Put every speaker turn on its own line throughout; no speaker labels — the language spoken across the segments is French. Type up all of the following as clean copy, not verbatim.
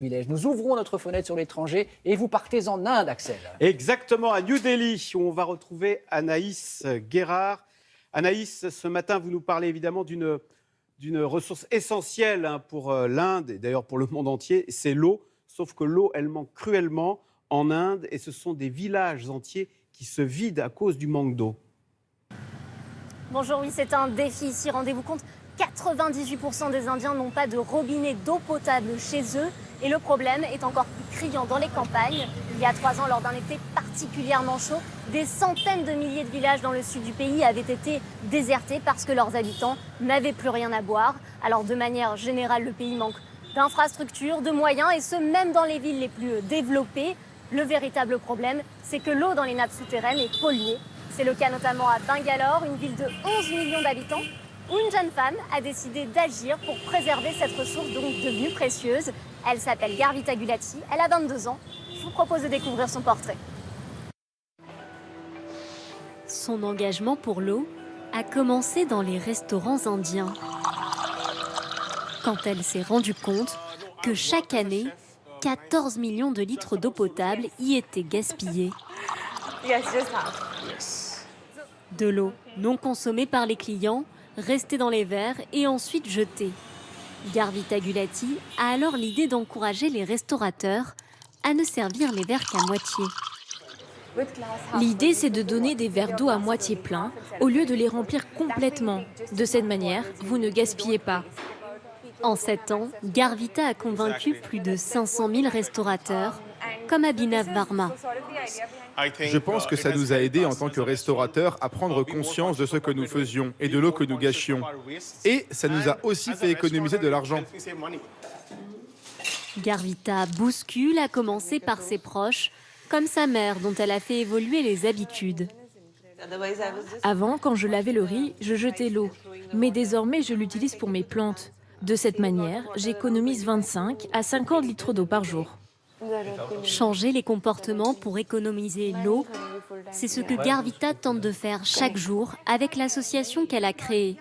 Nous ouvrons notre fenêtre sur l'étranger et vous partez en Inde, Axel.
Exactement, à New Delhi, où on va retrouver Anaïs Guérard. Anaïs, ce matin, vous nous parlez évidemment d'une ressource essentielle pour l'Inde et d'ailleurs pour le monde entier, c'est l'eau. Sauf que l'eau, elle manque cruellement en Inde et ce sont des villages entiers qui se vident à cause du manque d'eau.
Bonjour, oui, c'est un défi ici, rendez-vous compte, 98% des Indiens n'ont pas de robinet d'eau potable chez eux. Et le problème est encore plus criant dans les campagnes. Il y a 3 ans, lors d'un été particulièrement chaud, des centaines de milliers de villages dans le sud du pays avaient été désertés parce que leurs habitants n'avaient plus rien à boire. Alors de manière générale, le pays manque d'infrastructures, de moyens, et ce même dans les villes les plus développées. Le véritable problème, c'est que l'eau dans les nappes souterraines est polluée. C'est le cas notamment à Bangalore, une ville de 11 millions d'habitants, où une jeune femme a décidé d'agir pour préserver cette ressource donc devenue précieuse. Elle s'appelle Garvita Gulati, elle a 22 ans. Je vous propose de découvrir son portrait.
Son engagement pour l'eau a commencé dans les restaurants indiens. Quand elle s'est rendue compte que chaque année, 14 millions de litres d'eau potable y étaient gaspillés. De l'eau non consommée par les clients, restée dans les verres et ensuite jetée. Garvita Gulati a alors l'idée d'encourager les restaurateurs à ne servir les verres qu'à moitié.
L'idée, c'est de donner des verres d'eau à moitié pleins au lieu de les remplir complètement. De cette manière, vous ne gaspillez pas.
En 7 ans, Garvita a convaincu plus de 500 000 restaurateurs, comme Abhinav Varma.
Je pense que ça nous a aidés en tant que restaurateurs à prendre conscience de ce que nous faisions et de l'eau que nous gâchions. Et ça nous a aussi fait économiser de l'argent.
Garvita bouscule, à commencer par ses proches, comme sa mère dont elle a fait évoluer les habitudes.
Avant, quand je lavais le riz, je jetais l'eau. Mais désormais, je l'utilise pour mes plantes. De cette manière, j'économise 25 à 50 litres d'eau par jour.
Changer les comportements pour économiser l'eau, c'est ce que Garvita tente de faire chaque jour avec l'association qu'elle a créée.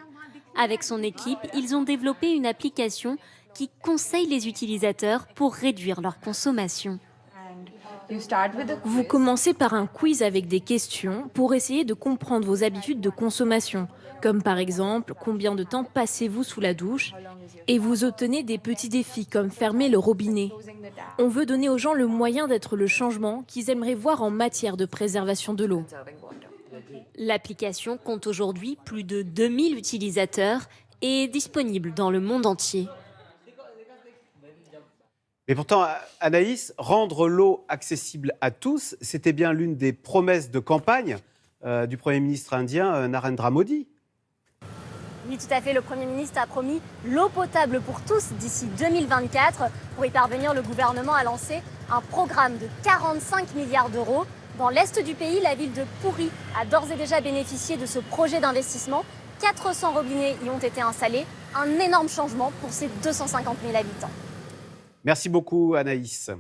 Avec son équipe, ils ont développé une application qui conseille les utilisateurs pour réduire leur consommation.
Vous commencez par un quiz avec des questions pour essayer de comprendre vos habitudes de consommation, comme par exemple combien de temps passez-vous sous la douche, et vous obtenez des petits défis comme fermer le robinet. On veut donner aux gens le moyen d'être le changement qu'ils aimeraient voir en matière de préservation de l'eau.
L'application compte aujourd'hui plus de 2000 utilisateurs et est disponible dans le monde entier.
Mais pourtant, Anaïs, rendre l'eau accessible à tous, c'était bien l'une des promesses de campagne du Premier ministre indien Narendra Modi.
Oui, tout à fait. Le Premier ministre a promis l'eau potable pour tous d'ici 2024. Pour y parvenir, le gouvernement a lancé un programme de 45 milliards d'euros. Dans l'est du pays, la ville de Puri a d'ores et déjà bénéficié de ce projet d'investissement. 400 robinets y ont été installés. Un énorme changement pour ses 250 000 habitants.
Merci beaucoup, Anaïs.